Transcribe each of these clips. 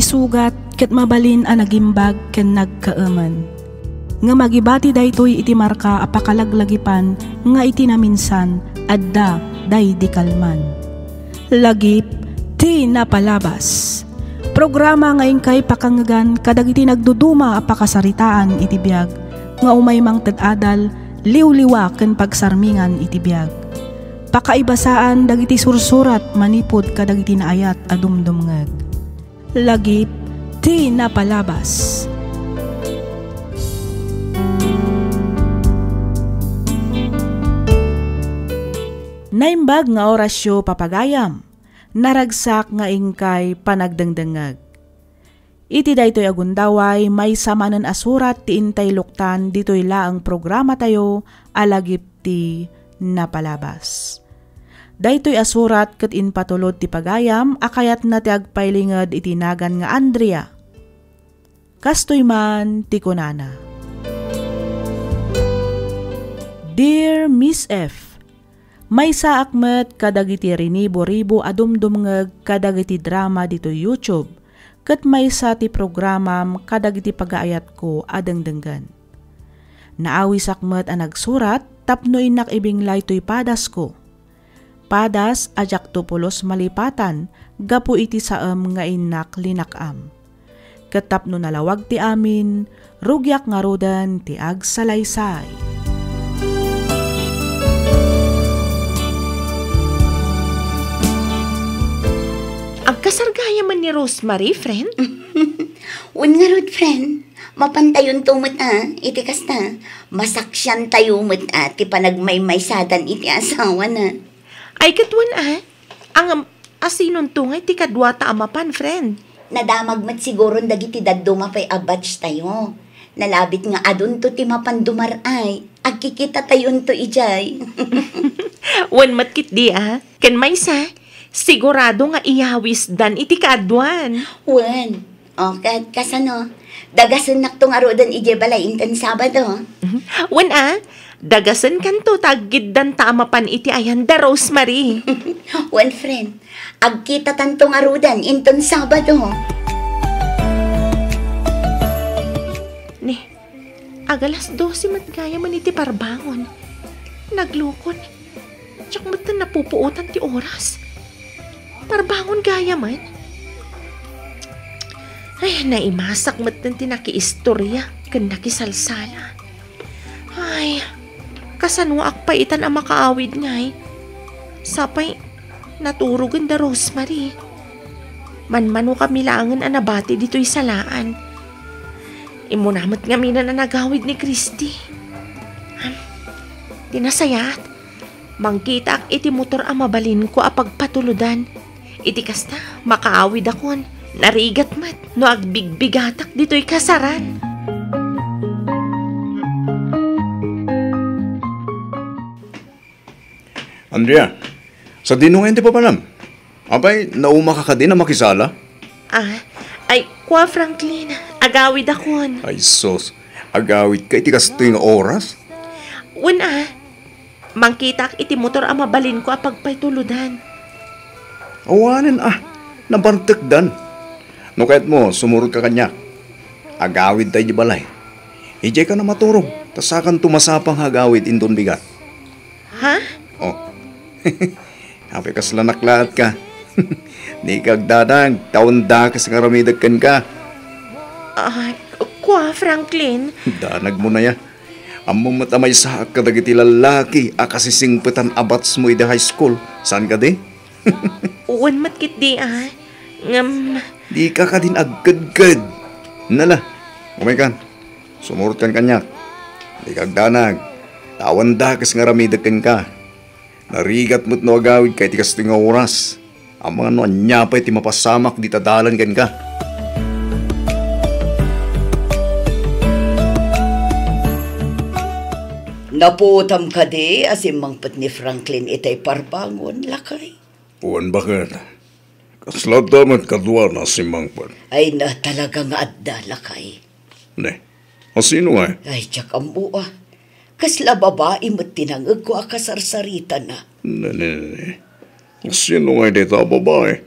isugat ket mabalin a nagimbag ken nagkaaman. Nga magibati daytoy iti marka a pakalaglagipan nga iti naminsan adda day di kalman. Lagip ti napalabas. Programa nga ingkay pakangagan kadagiti nagduduma a pakasaritaan iti biag nga umaymang ted-adal liwliwa ken pagsarmingan iti biag. Pakaibasaan dagiti sursurat manipod kadagiti naayat a dumdumngeg. Lagip ti napalabas. Naimbag nga orasyo papagayam, naragsak nga ingkay panagdangdangag. Iti daytoy agundaway may samanan asurat ti intay luktan ditoy laang programa tayo alagip ti napalabas. Daytoy asurat ket inpatulod ti pagayam akayat na ti agpailinged iti nagan nga Andrea. Kastoy man ti kunana. Dear Miss F, may saakmet kadagiti rinibo-ribo adumdumngeg kadagiti drama dito YouTube ket may sa ti programam kadagiti pagaayat ko adengdenggan. Naawi sakmet a nagsurat tapno inak ibinglay toy padas ko. Padas ajak tupulos malipatan gapu iti saem nga inak linakam. Ket tapno nalawag ti amin rugyak nga rodan ti agsalaysay. Agkasargaya man ni Rosemary, friend? Un nga rod, friend. Mapantayon tumot iti kasta. Masaksyan tayo umot ti panagmaymaysadan iti asawa na. Ay katwan ang asinon tungay ti kadwata amapan, friend. Nadamag mat siguro dagiti dadduma pa'y abatch tayo. Nalabit nga adun to ti mapandumar ay. Agkikita tayon to ijay. Wan matkit di Ken may sa, sigurado nga iyawis dan iti kaadwan. Wan. O, kasano? Dagasan naktong arodan ije balay intan Sabado. Wan dagasan kanto taggid dan tamapan iti ayan da Rosemary. Wan friend, agkita tantong arodan intan Sabado. Ni, agalas 12 matgaya man iti parbangon. Naglukon. Tsak matan napupuutan ti oras. Parbangon gaya man. Ay, naimasak matan ti nakiistorya ken nakisalsala. Ay, kasanwa akpaitan ang makaawid ngay. Sapay, naturugan da Rosemary. Manmano kami langan ang nabati dito'y salaan. Imunamat nga mina na nagawid ni Christy. Tinasayat. Mangkita ak iti motor ang mabalin ko apagpatuludan. Iti kasta, makaawid akon. Narigat mat, no agbigbigatak dito'y kasaran. Andrea, sa dinungan di pa palam. Abay, nauma ka din na makisala? Ay, kwa Franklin, agawid akon. Ay sos, agawid ka iti kasto yung oras? Mangkita ak iti motor ang mabalin ko apagpatuludan. Awanin nabartekdan. No kahit mo, sumurod ka kanya. Agawid tayo di balay. Ijay ka na maturog, tasakan tumasapang agawid indon bigat. Ha? Oh, hapi kas lanaklat ka. Di kagdadang, taon da kas ngaramidagkan ka. Kwa Franklin? Danag mo na ya. Among matamay sa kadagiti lalaki, akasisingpetan abats mo ida high school. Saan ka di? Uwan matkit di Di ka din agkad-kad. Nala, umikan. Sumurot kan kanyak. Di kagdanag. Tawan da kas ngaramidagkan ka. Narigat mo't no agawid kay tikas tinga oras. Ang mga no anyapay ti mapasamak di tadalan kan ka. Naputam ka di asimangpat ni Franklin itay parbangon lakay. Uwan bakit? Kasla damat kadwa na si Mangpan. Ay na talaga nga adda lakay. Ne, asino nga? Ay tsak ang buwa. Kasla babae mo't tinangag ko akasarsarita na. Ne. Asino nga dito babae?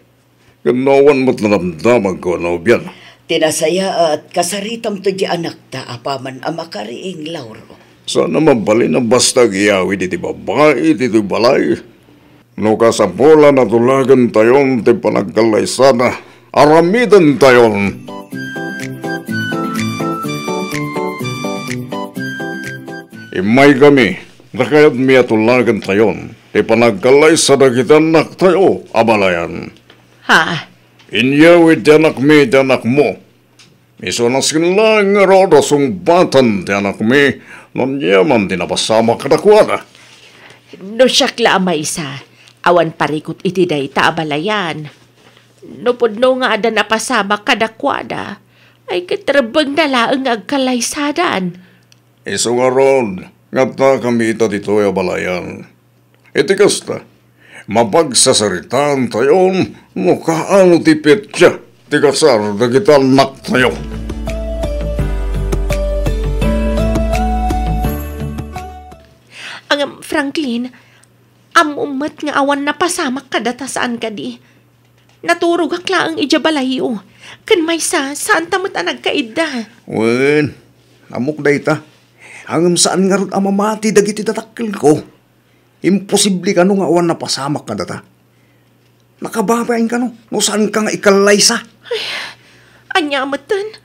Kanawan mo't naramdaman ko, nobyan. Tinasaya at kasaritam to di anak ta apaman amakariing Lauro. Sana mabalin na basta giyawi diti babae, diti balay. No kasapola na tulagan tayon, ti panagkalay sana. Aramidan tayon. Imay kami, nakayat miya tulagan tayon. Ti panagkalay sana kitanak tayo, abalayan. Ha? Inyawi ti anak mi, ti anak mo. Miso na silang rodo sumbatan ti anak mi, non yaman di napasama kadakwada. No siyakla ama isa, awan parikot iti day taabalayan. No pudno nga ada napasama kadakwada, ay katrabag na laang agkalaysadan. Iso nga ron, nga ta kami ita dito ay abalayan. Iti kasta, mapagsasaritaan tayon, mukhaan tipit siya. Ti kasar na kita anak tayo. Ang Franklin, amumat nga awan na pasamak kadata saan ka di. Naturog akla ang ijabalayo. Kan may saan tamot ang nagkaida. Wen, amok da ita. Hangam saan nga ron amamati dagiti tatakil ko. Imposible ka no nga awan na pasamak kadata. Nakababain ka no saan ka nga ikalaysa. Anya amatan,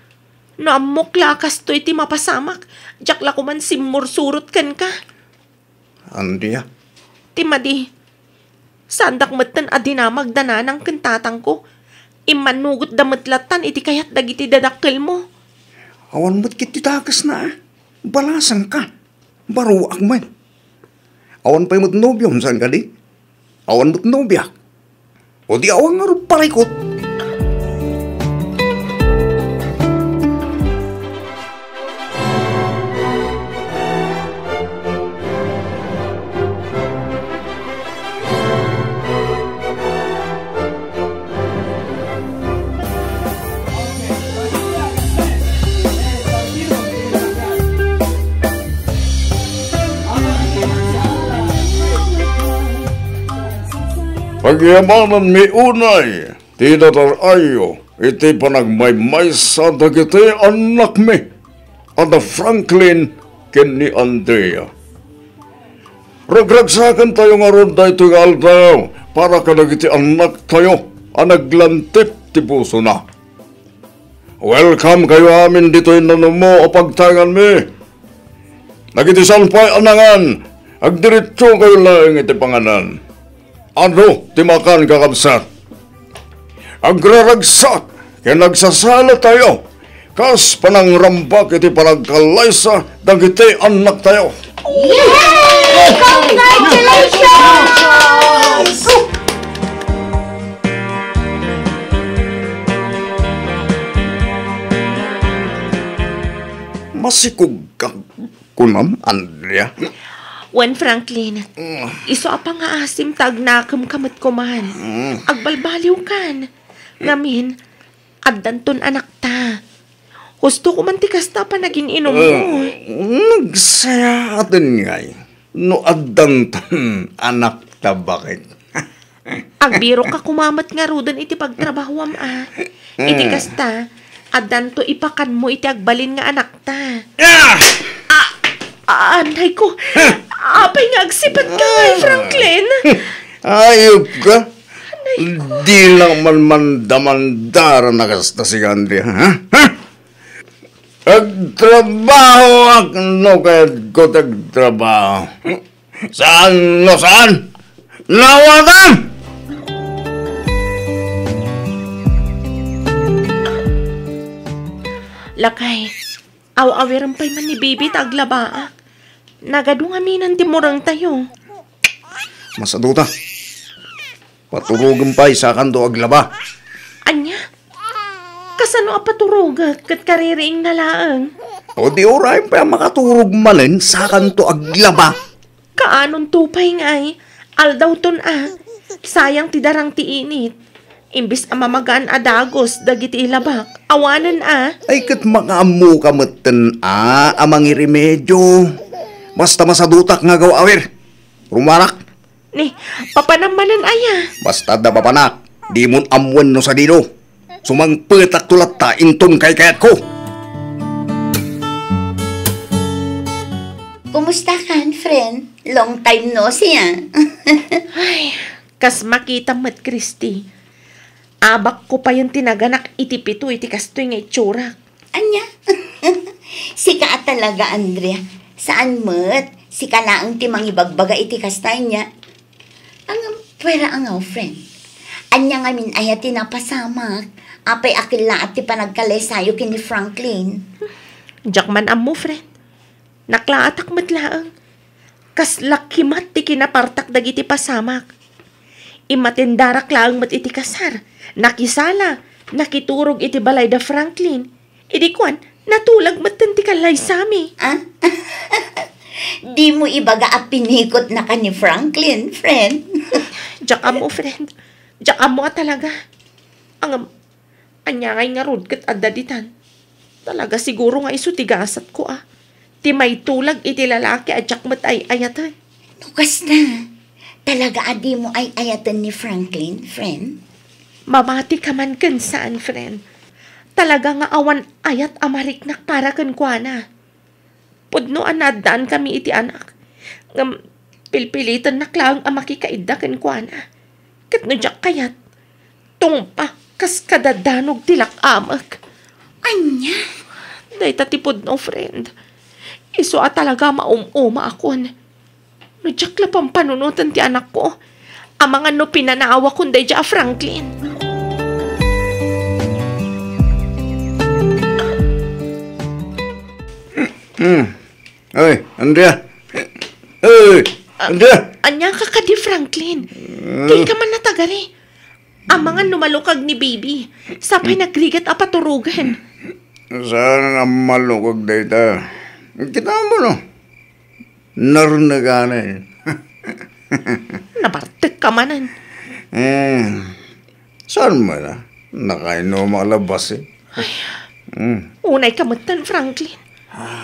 no amok lakas to iti mapasamak. Jakla ko man simursurot kan ka. Andiya? Timadi, sandak matan adinamag dananang kentatang ko. Imanugot damatlatan iti kayat dagiti dadakkel mo. Awan mo't kiti takas na. Balasan ka. Baruak man. Awan pa'y mo't nobyo. Saan ka di? Awan mo't nobyak. O di awan nga rin parikot. Pagyamanan mi unay, tinatarayo, iti panagmaymay sa dagiti anak mi, ada Franklin ken ni Andrea. Ragragsakan tayo nga ron da ito nga aldaw, para kadagiti anak tayo, anaglantip ti puso na. Welcome kayo amin dito inano mo o pagtangan mi. Nagiti salpay anangan, agdiritso kayo lang iti panganan. Ano, timakan kakabsat? Agraragsak, kaya nagsasala tayo. Kas panangrambak iti panagkalaysa, dagiti anak tayo. Yay! Congratulations! Masikog ka kunam, Andrea. Wen Franklin, iso apa nga asim tag nakam kamat ko man. Agbalbaliw kan. Ngamin, addanton anak ta. Gusto ko man tikasta pa naging inom mo. Nagsaya atin ngay. No addanton anak ta bakit? Agbiro ka kumamat nga rudan iti pagtrabahwam Iti kasta, addanto ipakan mo iti agbalin nga anak ta. Anay ko, apay nga agsipat ka ngay, Franklin. Ayop ka. Di lang man mandamandara na kasta si Andrea, ha? Agtrabaho ako kaya ko tagtrabaho. Saan? Nawatan! Lakay, aw-awiran pa'y man ni Bibi taglaba. Nagadungaminan di murang tayo. Masaduta. Paturugan pa isa kanto aglaba. Anya? Kasano apaturuga kat kaririing nalaang? O di oray pa makaturog manin sa kanto aglaba. Kaanon tupay nga'y, aldaw ton sayang tidarang tiinit. Imbis amamagaan adagos dagiti ilabak, awanan Ay kat makaamu kamatan amang iremedyo. Basta masadutak nga gawawir. Rumarak. Ni, papanamanan aya. Basta da papanak. Di mon amwan no sa dino. Sumangpetak tulat ta intong kay kayat ko. Kumusta kan, friend? Long time no siya. Ay, kas makita mo't, Christy. Abak ko pa yung tinaganak itipito iti kastoy nga itsura. Anya? Sika talaga, Andrea. Saan mo't? Sika na ang timang ibagbaga iti kastay niya. Ang pwera ang friend. Anya nga min ayat tinapasamak. Apay akila at ti panagkalay sayo kini Franklin. Jakman amo, friend. Naklaatak matlaang. Kas lakimat ti kinapartak dagiti pasamak. Imatindarak laang mat iti kasar. Nakisala. Nakiturog iti balay da Franklin. Idi kwan, natulag mat ti kalay sami. Ah? Di mo ibaga a pinikot na ka ni Franklin, friend. Jak amo, friend. Jak amo talaga. Anyangay nga rod kat adaditan. Talaga siguro nga iso tigasat ko Ti may tulag iti lalaki at jakmat ay ayatan. Nukas na. Talaga adi mo ay ayatan ni Franklin, friend? Mamati ka man kan saan, friend. Talaga nga awan ayat amariknak para kan kuana. Pudno anadaan kami iti anak. Ngam pilpilitan naklang amakikaida kan kuana. Kat no jak kayat. Tungpa kas kadadanog tilak amak. Anya? Day tatipod no, friend. Iso talaga maumuma akon. No jak lapang panunutan ti anak ko. Ang mga no pinanaawa kun day ja Franklin. Oy, Andrea. Oy, Andrea. Anya ka di Franklin. Di ka man natagari. Ang mga numalukag ni baby. Sapay nagrigat apaturugan. Saan ang malukog dito? Kita mo no? Narunaganan. Nabartek ka manan. Saan mo na? Nakaino malabas Unay kamutan, Franklin.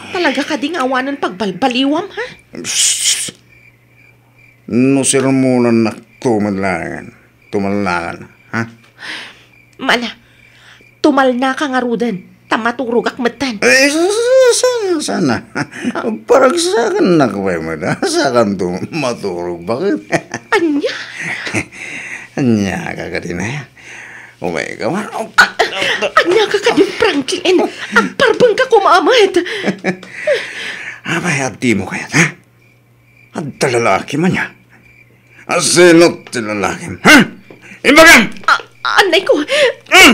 Talaga ka ding awanan pagbalbaliwam, ha? No sirmunan na tumalangan, ha? Mana, tumal na ka nga rudan. Tamaturugak matan. Sana. Parang sakan na kaway mo na. Sakan maturog. Bakit? Anya? Anya ka ka din eh. Umay ka man. Anya ka ka din, Franklin. Ang parbang ka kumamad. Abay, adi mo kaya, ha? At talalaki man niya. Asinot talalaki, ha? Imbagam! Anay ko,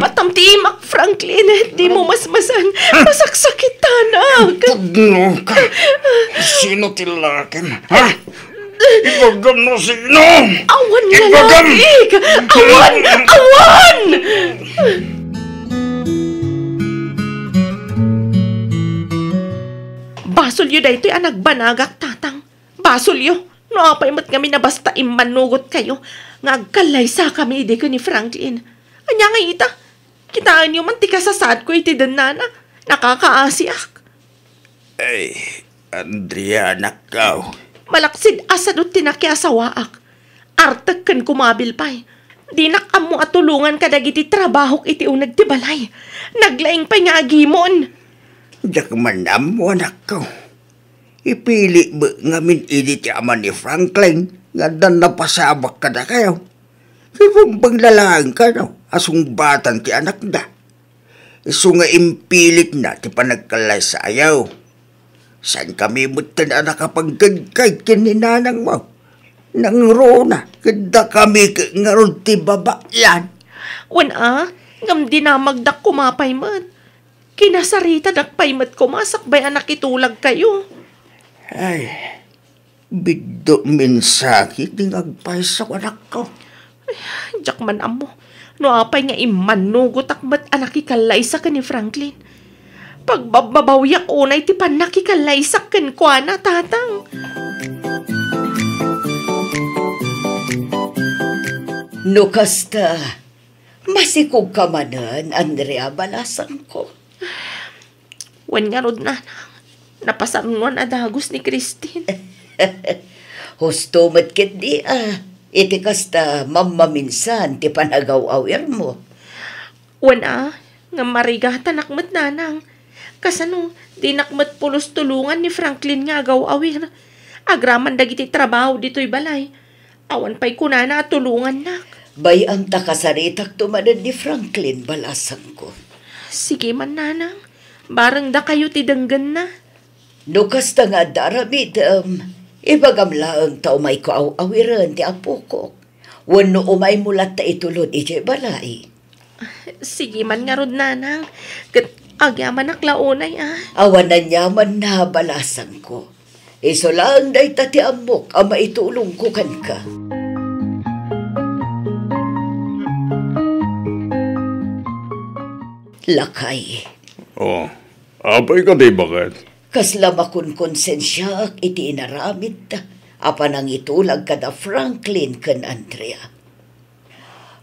patamtimak, Franklin. Di mo masmasan. Masaksakitanag. Pagno ka. Sino tilakin? Ha? Ibagam na sino? Awan na lalaki. Awan! Awan! Basulyo da ito'y anagbanagak, tatang. Basulyo. No, apay mat kami na basta imanugot kayo. Ngagkalay sa kami di ko ni Franklin. Anya nga ita. Kitaan niyo man tika sa sad ko iti danana. Nakakaasiak. Ay, Andrea, nakaw. Malaksid asadot tinakiasawaak. Artag kan kumabil pa'y. Di nakamo at tulungan kadagiti trabahok iti unag ti balay. Naglaing pa'y nga agimon. Diyak manam mo, anak ko. Ipili ba ngamin ini ti ama ni Franklin nga dan napasabak ka na kayo. Ibang lalang ka no, asong batang ti anak na. Iso nga impilit na ti panagkalay sa ayaw. Saan kami mutan na nakapagkagkay kininanang mo? Nang rona, kada kami nga ron ti baba yan. Ngam di na magdak kumapay man. Kinasarita dakpay mat kumasakbay anak itulag kayo. Ay, bigdo min sakit di agpay sa anak ko. Jak man amo. No apay nga imanugot akbat anak ikalaysa ka ni Franklin. Pagbababawiyak unay ti panakikalaisak ken kuana, tatang. No kasta, masikog ka manan, Andrea, balasang ko. Wan nga rod na, napasarunuan adagos ni Christine. Husto matkit di Iti kasta mamaminsan ti panagaw-awir mo. Wana, nga marigatan nakmat nanang. Kasano, di nakmat pulos tulungan ni Franklin nga agaw-awir. Agraman dagiti trabaho dito'y balay. Awan pa'y kunana tulungan nak. Bayam ta kasaritak tumanan ni Franklin, balasang ko. Sige man nanang, barang da kayo ti denggan na. Nukas ta nga daramid, ibagam laang ta umay ko awiran ti apo ko. Wano umay mulat ta itulod iti balay. Sige man nga rod nanang, kat agyaman naklaunay Awanan yaman na balasang ko. Iso lang day tati amok ang maitulong ko kan ka. Lakay. Oh, apay ka di bakit? Kasla makun konsensya ak iti inaramid ta. Apa nang itulag kada Franklin kan Andrea.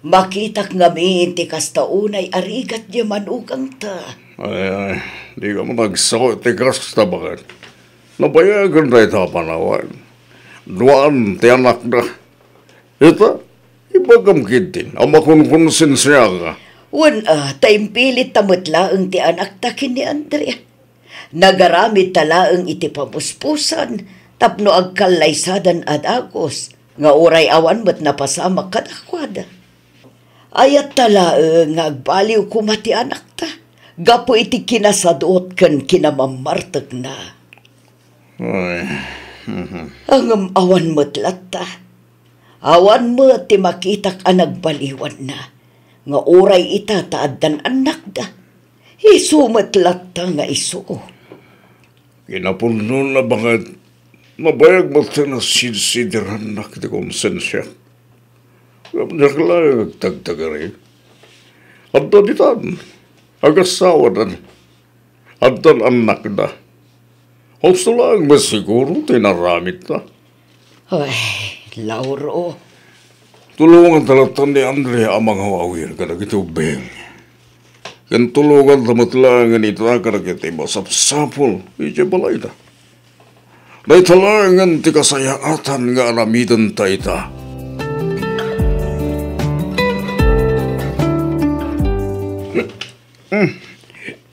Makitak ngamin ti kastaunay arigat di manukang ta. Ay, di ka managsakot ti kasta bakit? Nabayagan na ita panawan. Duan ti anak na. Ita, ibagam kitin, ang makunkonsensya ka. Time pilit tamutlaang ti anak takin ni Andrea. Nagaramid talaang iti pamuspusan, tapno agkalaysadan at agos, nga uray awan mo't napasama kadakwada. Ayat talaang nga agbaliw kumati anak ta, gapo iti kinasadot kan kinamamartag na. Ay, Ang awan mo't lata, awan mo ti makitak ang nagbaliwan na, nga uray ita taaddan anak da. Isumatlat ta nga iso. kinapuno na bakit mabayag mo na sinsidiran na kiti konsensya. Kapag lang agtagtagari. At daditan, agasawa na, at anak na. Gusto lang masiguro tinaramit na. Ay, Lauro. Tulungan talatan ni Andrea ang mga hawawir ka na kitubing. Kan tulungan tamatlangan ito ka na kiti masapsapol, iti balay na. Dahil talangan ti kasayaatan nga aramidan ta ita.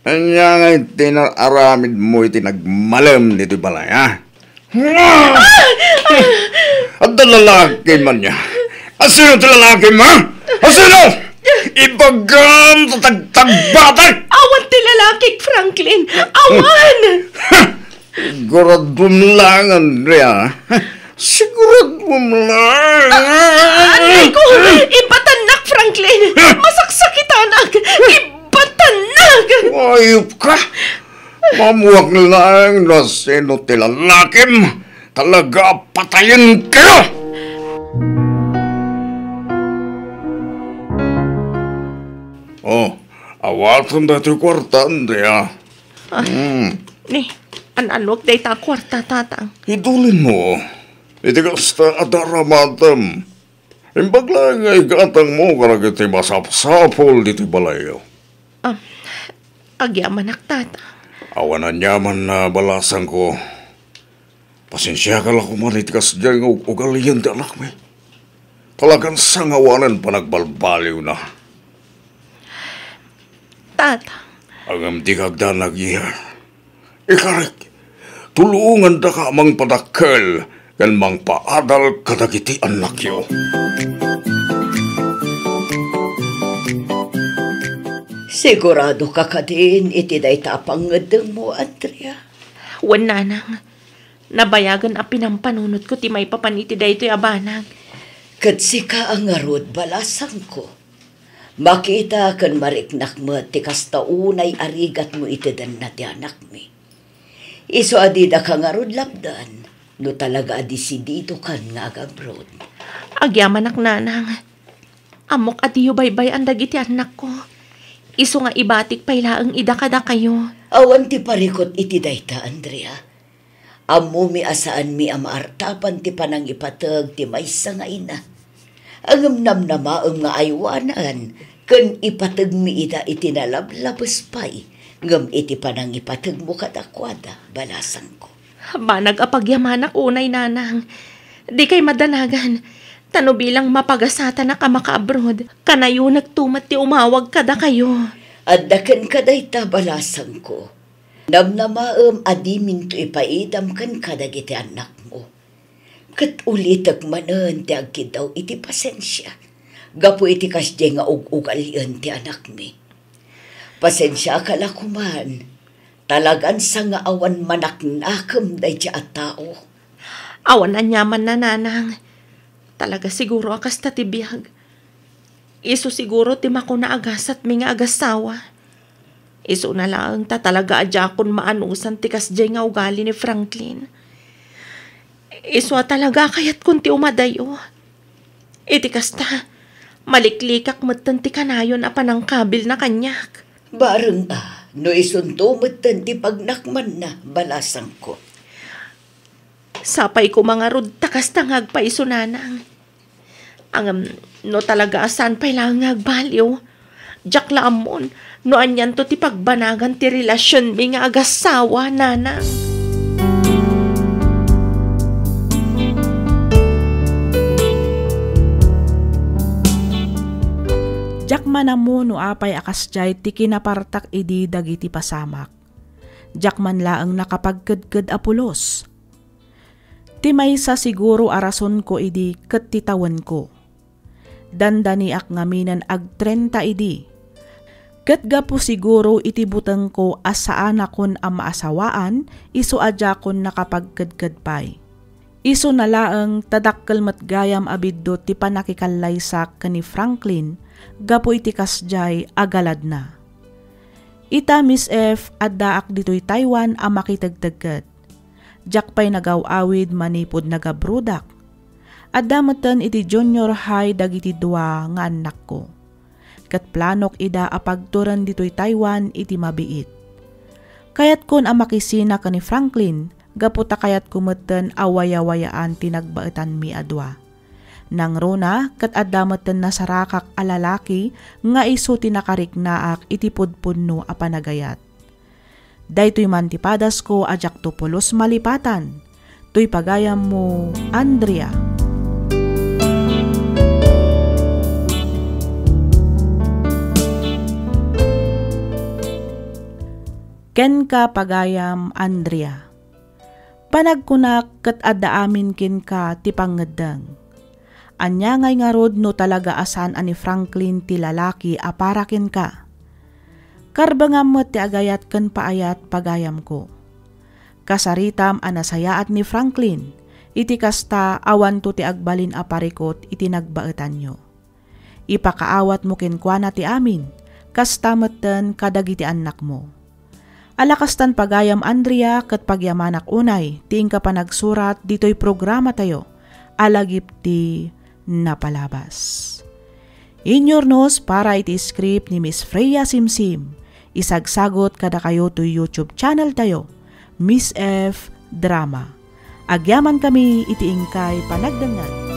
Anya nga itinaramid mo itinagmalam nito balay, ha? At lalaki man niya. Asino ito lalaki mo? Asino? Ibagam sa tagtagbatay! Awan ti lalaki, Franklin! Awan! Siguradum lang, Andrea. Siguradum lang. Aray ko! Ibatanak, Franklin! Masaksakitanag! Ibatanak! Ayop ka! Mamuwag lang na sino tilalakim. Talaga patayin kayo! Oh, awatan dati kwarta, Andrea. Ni, ananok day ta kwarta tatang. Idulin mo. Iti kasta adaramatam. Imbag lang ay gatang mo karag iti masapsapol diti balayo. Agyaman tata. Awanan yaman na balasan ko. Pasensya ka lang kumalit kas dyan ng ugaliyan di anak mo. Talagang sangawanan pa nagbalbaliw na. Tata. Agam di kagda nagya. Ikarik, tulungan da ka mang padakkel kan mang paadal kadagiti anak yo. Sigurado ka ka din, iti day tapangedeng mo, Andrea. Wan nanang. Nabayagan a pinampanunot ko ti may papaniti da ito'y abanag. Katsi ka ang ngarod balasang ko. Makita kan mariknak mo ti kastaunay arigat mo itidan na ti anak mi. Iso adida ka ngarod labdan, no talaga adisidido kan nga agabrod. Agyaman nanang. Amok atiyo baybay ang dagiti anak ko. Iso nga ibatik pailaang idakada kayo. Awan ti parikot iti dayta, Andrea. Amo mi asaan mi amaartapan ti panang ipatag ti maysa nga ina. Ang namnamaam nga aywanan, kan ipatag mi ita itinalablabas pay, ngam iti panang ipatag mo kadakwada, balasan ko. Banag apagyamanak unay nanang. Di kay madanagan. Tano bilang mapagasata na ka maka-abroad, kanayo nagtumat ti umawag kada kayo. Addaken kaday tabalasang ko. Namnamaam adimin to ipaidam kan kadagiti anak mo. Kat ulitag manan ti agkidaw iti pasensya. Gapu iti kasdi nga ug-ugalian ti anak mi. Pasensya ka lakuman. Talagan sa nga awan manaknakam day ti at tao. Awan na nyaman na nanang. Talaga siguro akas ta ti biyag. Isu siguro ti makuna agasat mi nga agasawa. Isu na lang ta talaga adjakon maanusan ti kasdi nga ugali ni Franklin. Isu talaga kayat kun ti umadayo. Iti kasta, maliklikak matan ti kanayon a panangkabil na kanyak. Bareng no isunto matan ti pagnakman na balasang ko. Sapay ko mga rod takas tangag pa isunanang. Ang no talaga asan pa'y lang agbaliw. Jak laamon, no anyan to ti pagbanagan ti relasyon mi nga agasawa, nanang. Jak manamo no apay akas jay ti kinapartak idi dagiti pasamak. Jak man laang nakapagkadkad apulos. Ti maysa siguro arason ko idi ket titawan ko. Dandaniak ngaminan ag 30 idi. Ket gapu siguro iti buteng ko asaan akon ang maasawaan, iso adya kon nakapagkadkad pay. Iso na laang tadakkel met gayam abiddo ti panakikalaysak kani Franklin, gapu iti kasjay agalad na. Ita Miss F addaak ditoy Taiwan a makitagtagkat. Jak pa'y nagaw-awid manipod nagabrudak. Addametan iti junior high dagiti dua nga anak ko. Kat planok ida apagturan ditoy Taiwan iti mabiit. Kayat kon a makisina ka ni Franklin, gaputa kayat kumeten awaya-wayaan tinagbaetan mi adwa. Nang rona kat addametan na sarakak alalaki nga iso tinakariknaak iti pudpunno a panagayat. Daytoy mantipadas ko ajak to pulos malipatan. Toy pagayam mo, Andrea. Ken ka pagayam, Andrea. Panagkunak kat adda amin ken ka ti pangeddeng. Anya ngay nga rod no talaga asan ani Franklin ti lalaki aparakin ka. Karbangam mo ti agayat ken paayat pagayam ko. Kasaritam anasayaat ni Franklin, iti kasta awan to ti agbalin aparikot iti nagbaetan nyo. Ipakaawat mo kenkwana ti amin, kasta metten kadagiti anak mo. Alakastan pagayam Andrea ket pagyamanak unay, tiing ka pa nagsurat dito'y programa tayo, alagip ti napalabas. Inyornos para iti script ni Miss Freya Simsim, isagsagot kada kayo to YouTube channel tayo, Miss F Drama. Agyaman kami iti ingkay panagdangan.